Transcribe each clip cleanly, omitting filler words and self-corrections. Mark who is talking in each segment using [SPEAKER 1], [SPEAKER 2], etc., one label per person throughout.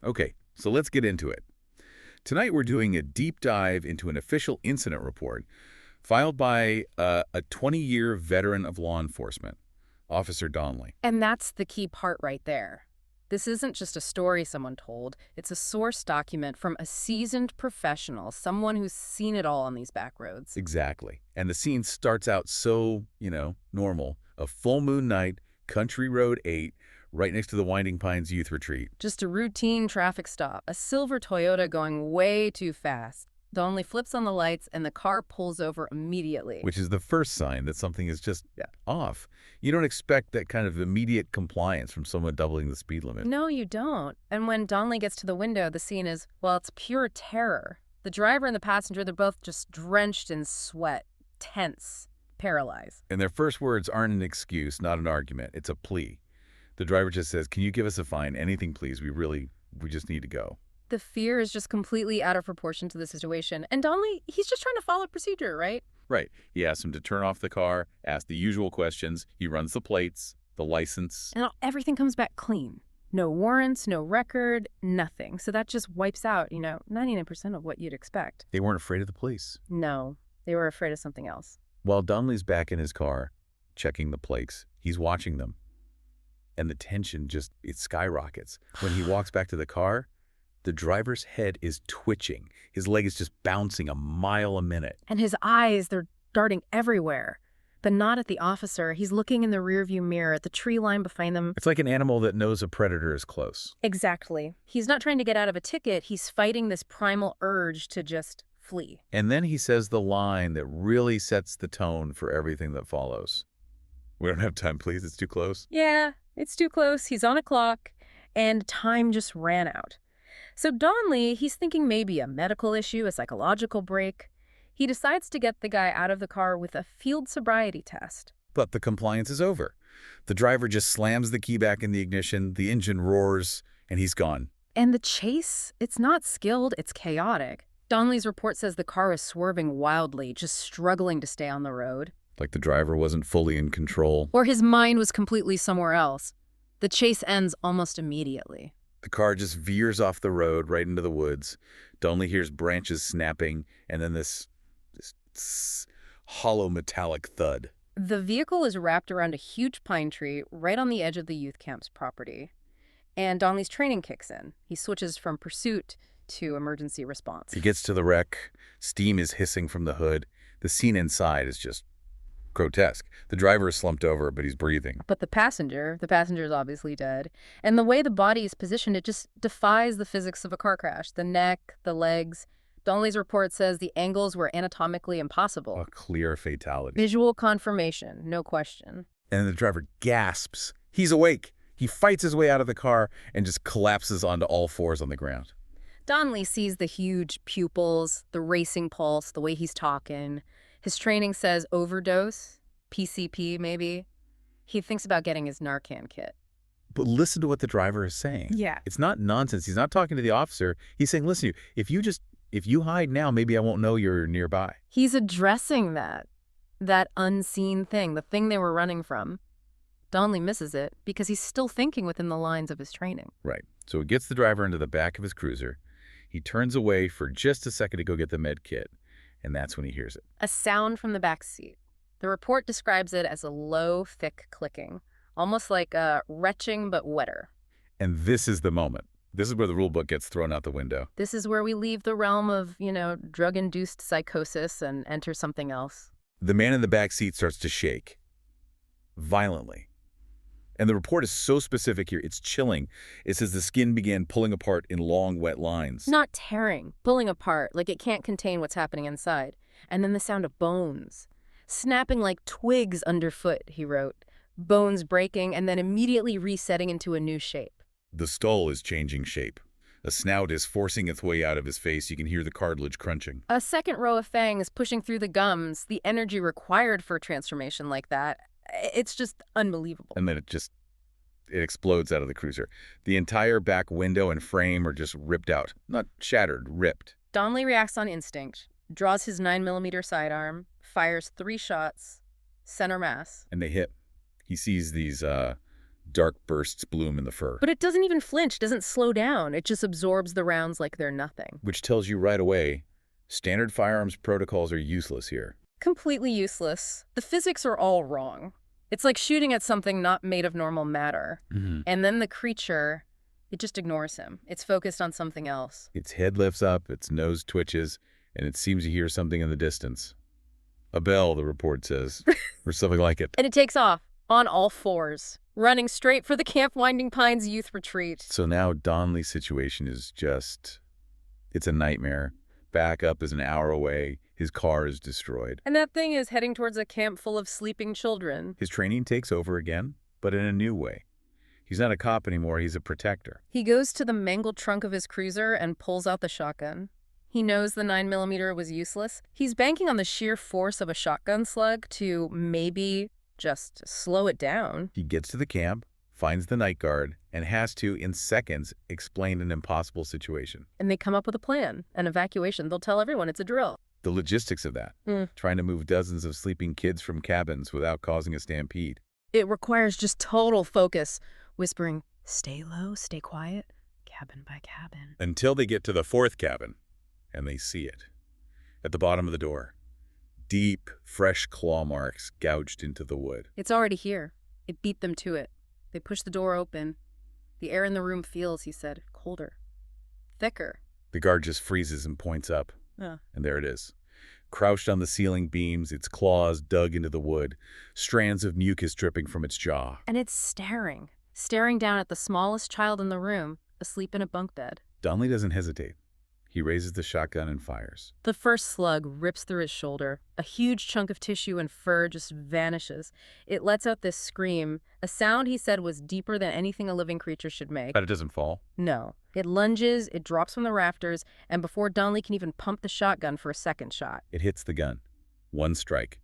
[SPEAKER 1] Okay, so let's get into it. Tonight we're doing a deep dive into an official incident report filed by a 20-year veteran of law enforcement, Officer Donley.
[SPEAKER 2] And that's the key part right there. This isn't just a story someone told. It's a source document from a seasoned professional, someone who's seen it all on these back roads.
[SPEAKER 1] Exactly. And the scene starts out so, normal. A full moon night, Country Road 8, right next to the Winding Pines Youth Retreat.
[SPEAKER 2] Just a routine traffic stop, a silver Toyota going way too fast. Donley flips on the lights and the car pulls over immediately.
[SPEAKER 1] Which is the first sign that something is just off. You don't expect that kind of immediate compliance from someone doubling the speed limit.
[SPEAKER 2] No, you don't. And when Donley gets to the window, the scene is, well, it's pure terror. The driver and the passenger, they're both just drenched in sweat, tense, paralyzed.
[SPEAKER 1] And their first words aren't an excuse, not an argument. It's a plea. The driver just says, "Can you give us a fine? Anything, please. We just need to go."
[SPEAKER 2] The fear is just completely out of proportion to the situation. And Donley, he's just trying to follow procedure, right?
[SPEAKER 1] Right. He asks him to turn off the car, ask the usual questions. He runs the plates, the license.
[SPEAKER 2] And everything comes back clean. No warrants, no record, nothing. So that just wipes out, 99% of what you'd expect.
[SPEAKER 1] They weren't afraid of the police.
[SPEAKER 2] No, they were afraid of something else.
[SPEAKER 1] While Donley's back in his car, checking the plates, he's watching them. And the tension it skyrockets. When he walks back to the car, the driver's head is twitching. His leg is just bouncing a mile a minute.
[SPEAKER 2] And his eyes, they're darting everywhere. But not at the officer. He's looking in the rearview mirror at the tree line behind them.
[SPEAKER 1] It's like an animal that knows a predator is close.
[SPEAKER 2] Exactly. He's not trying to get out of a ticket. He's fighting this primal urge to just flee.
[SPEAKER 1] And then he says the line that really sets the tone for everything that follows. "We don't have time, please. It's too close."
[SPEAKER 2] Yeah, it's too close. He's on a clock, and time just ran out. So Donley, he's thinking maybe a medical issue, a psychological break. He decides to get the guy out of the car with a field sobriety test.
[SPEAKER 1] But the compliance is over. The driver just slams the key back in the ignition, the engine roars, and he's gone.
[SPEAKER 2] And the chase, it's not skilled, it's chaotic. Donley's report says the car is swerving wildly, just struggling to stay on the road.
[SPEAKER 1] Like the driver wasn't fully in control.
[SPEAKER 2] Or his mind was completely somewhere else. The chase ends almost immediately.
[SPEAKER 1] The car just veers off the road right into the woods. Donley hears branches snapping, and then this hollow metallic thud.
[SPEAKER 2] The vehicle is wrapped around a huge pine tree right on the edge of the youth camp's property. And Donley's training kicks in. He switches from pursuit to emergency response.
[SPEAKER 1] He gets to the wreck. Steam is hissing from the hood. The scene inside is just grotesque. The driver is slumped over, but he's breathing.
[SPEAKER 2] But the passenger is obviously dead. And the way the body is positioned, it just defies the physics of a car crash. The neck, the legs. Donley's report says the angles were anatomically impossible.
[SPEAKER 1] A clear fatality.
[SPEAKER 2] Visual confirmation, no question.
[SPEAKER 1] And the driver gasps. He's awake. He fights his way out of the car and just collapses onto all fours on the ground.
[SPEAKER 2] Donley sees the huge pupils, the racing pulse, the way he's talking. His training says overdose, PCP maybe. He thinks about getting his Narcan kit.
[SPEAKER 1] But listen to what the driver is saying.
[SPEAKER 2] Yeah.
[SPEAKER 1] It's not nonsense. He's not talking to the officer. He's saying, "Listen, if you hide now, maybe I won't know you're nearby."
[SPEAKER 2] He's addressing that unseen thing, the thing they were running from. Donley misses it because he's still thinking within the lines of his training.
[SPEAKER 1] Right. So he gets the driver into the back of his cruiser. He turns away for just a second to go get the med kit. And that's when he hears it.
[SPEAKER 2] A sound from the back seat. The report describes it as a low, thick clicking, almost like a retching but wetter.
[SPEAKER 1] And this is the moment. This is where the rule book gets thrown out the window.
[SPEAKER 2] This is where we leave the realm of, drug-induced psychosis and enter something else.
[SPEAKER 1] The man in the back seat starts to shake. Violently. And the report is so specific here, it's chilling. It says the skin began pulling apart in long, wet lines.
[SPEAKER 2] Not tearing, pulling apart, like it can't contain what's happening inside. And then the sound of bones. Snapping like twigs underfoot, he wrote. Bones breaking and then immediately resetting into a new shape.
[SPEAKER 1] The skull is changing shape. A snout is forcing its way out of his face. You can hear the cartilage crunching.
[SPEAKER 2] A second row of fangs pushing through the gums, the energy required for a transformation like that. It's just unbelievable.
[SPEAKER 1] And then it explodes out of the cruiser. The entire back window and frame are just ripped out. Not shattered, ripped.
[SPEAKER 2] Donley reacts on instinct, draws his 9mm sidearm, fires 3 shots, center mass.
[SPEAKER 1] And they hit. He sees these Dark bursts bloom in the fur.
[SPEAKER 2] But it doesn't even flinch, doesn't slow down. It just absorbs the rounds like they're nothing.
[SPEAKER 1] Which tells you right away, standard firearms protocols are useless here.
[SPEAKER 2] Completely useless. The physics are all wrong. It's like shooting at something not made of normal matter. And then the creature, it just ignores him. It's focused on something else.
[SPEAKER 1] Its head lifts up, its nose twitches, and it seems to hear something in the distance. A bell, the report says, or something like it.
[SPEAKER 2] And it takes off, on all fours, running straight for the Camp Winding Pines youth retreat.
[SPEAKER 1] So now Donley's situation is just, it's a nightmare. Backup is an hour away. His car is destroyed.
[SPEAKER 2] And that thing is heading towards a camp full of sleeping children.
[SPEAKER 1] His training takes over again, but in a new way. He's not a cop anymore, he's a protector.
[SPEAKER 2] He goes to the mangled trunk of his cruiser and pulls out the shotgun. He knows the 9mm was useless. He's banking on the sheer force of a shotgun slug to maybe just slow it down.
[SPEAKER 1] He gets to the camp, finds the night guard, and has to, in seconds, explain an impossible situation.
[SPEAKER 2] And they come up with a plan, an evacuation. They'll tell everyone it's a drill.
[SPEAKER 1] The logistics of that, trying to move dozens of sleeping kids from cabins without causing a stampede.
[SPEAKER 2] It requires just total focus, whispering, stay low, stay quiet, cabin by cabin.
[SPEAKER 1] Until they get to the fourth cabin, and they see it. At the bottom of the door, deep, fresh claw marks gouged into the wood.
[SPEAKER 2] It's already here. It beat them to it. They push the door open. The air in the room feels, he said, colder, thicker.
[SPEAKER 1] The guard just freezes and points up. And there it is. Crouched on the ceiling beams, its claws dug into the wood, strands of mucus dripping from its jaw.
[SPEAKER 2] And it's staring down at the smallest child in the room, asleep in a bunk bed.
[SPEAKER 1] Donley doesn't hesitate. He raises the shotgun and fires.
[SPEAKER 2] The first slug rips through his shoulder. A huge chunk of tissue and fur just vanishes. It lets out this scream, a sound he said was deeper than anything a living creature should make.
[SPEAKER 1] But it doesn't fall?
[SPEAKER 2] No. It lunges, it drops from the rafters, and before Donley can even pump the shotgun for a second shot.
[SPEAKER 1] It hits the gun. One strike.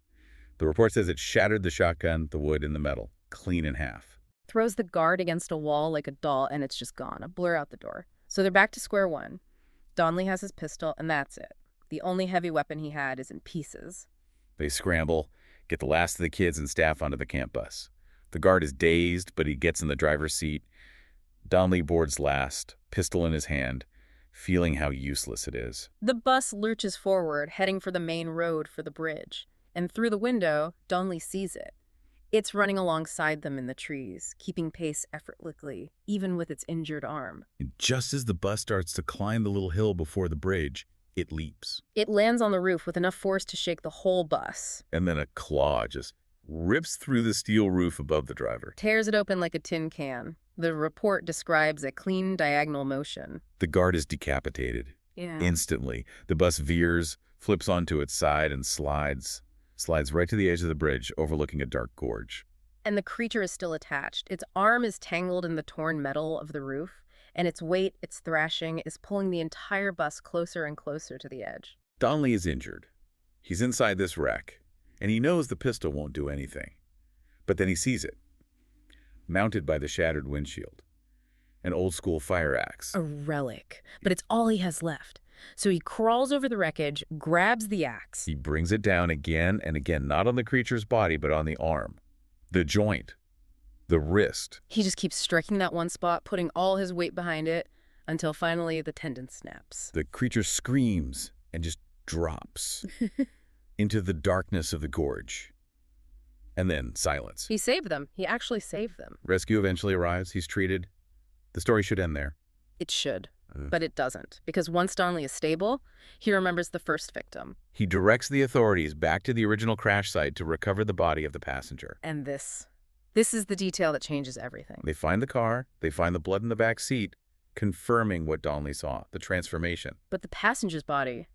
[SPEAKER 1] The report says it shattered the shotgun, the wood, and the metal, clean in half.
[SPEAKER 2] Throws the guard against a wall like a doll, and it's just gone. A blur out the door. So they're back to square one. Donley has his pistol, and that's it. The only heavy weapon he had is in pieces.
[SPEAKER 1] They scramble, get the last of the kids and staff onto the camp bus. The guard is dazed, but he gets in the driver's seat. Donley boards last, pistol in his hand, feeling how useless it is.
[SPEAKER 2] The bus lurches forward, heading for the main road for the bridge. And through the window, Donley sees it. It's running alongside them in the trees, keeping pace effortlessly, even with its injured arm.
[SPEAKER 1] And just as the bus starts to climb the little hill before the bridge, it leaps.
[SPEAKER 2] It lands on the roof with enough force to shake the whole bus.
[SPEAKER 1] And then a claw just rips through the steel roof above the driver.
[SPEAKER 2] Tears it open like a tin can. The report describes a clean diagonal motion.
[SPEAKER 1] The guard is decapitated. Instantly. The bus veers, flips onto its side, and slides right to the edge of the bridge, overlooking a dark gorge.
[SPEAKER 2] And the creature is still attached. Its arm is tangled in the torn metal of the roof, and its weight, its thrashing, is pulling the entire bus closer and closer to the edge.
[SPEAKER 1] Donley is injured. He's inside this wreck, and he knows the pistol won't do anything. But then he sees it, mounted by the shattered windshield. An old-school fire axe.
[SPEAKER 2] A relic, but it's all he has left. So he crawls over the wreckage, grabs the axe.
[SPEAKER 1] He brings it down again and again, not on the creature's body, but on the arm, the joint, the wrist.
[SPEAKER 2] He just keeps striking that one spot, putting all his weight behind it, until finally the tendon snaps.
[SPEAKER 1] The creature screams and just drops into the darkness of the gorge. And then silence.
[SPEAKER 2] He saved them. He actually saved them.
[SPEAKER 1] Rescue eventually arrives. He's treated. The story should end there.
[SPEAKER 2] It should. But it doesn't, because once Donley is stable, he remembers the first victim.
[SPEAKER 1] He directs the authorities back to the original crash site to recover the body of the passenger.
[SPEAKER 2] And this is the detail that changes everything.
[SPEAKER 1] They find the car, they find the blood in the back seat, confirming what Donley saw, the transformation.
[SPEAKER 2] But the passenger's body,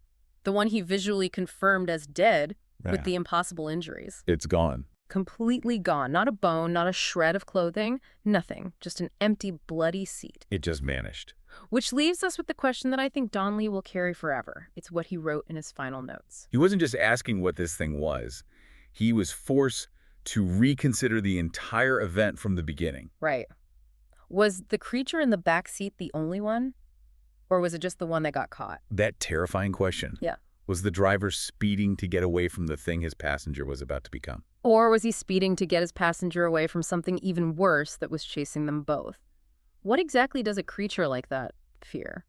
[SPEAKER 2] the one he visually confirmed as dead with the impossible injuries.
[SPEAKER 1] It's gone.
[SPEAKER 2] Completely gone. Not a bone, not a shred of clothing, nothing. Just an empty, bloody seat.
[SPEAKER 1] It just vanished.
[SPEAKER 2] Which leaves us with the question that I think Donley will carry forever. It's what he wrote in his final notes.
[SPEAKER 1] He wasn't just asking what this thing was. He was forced to reconsider the entire event from the beginning.
[SPEAKER 2] Right. Was the creature in the back seat the only one? Or was it just the one that got caught?
[SPEAKER 1] That terrifying question.
[SPEAKER 2] Yeah.
[SPEAKER 1] Was the driver speeding to get away from the thing his passenger was about to become?
[SPEAKER 2] Or was he speeding to get his passenger away from something even worse that was chasing them both? What exactly does a creature like that fear?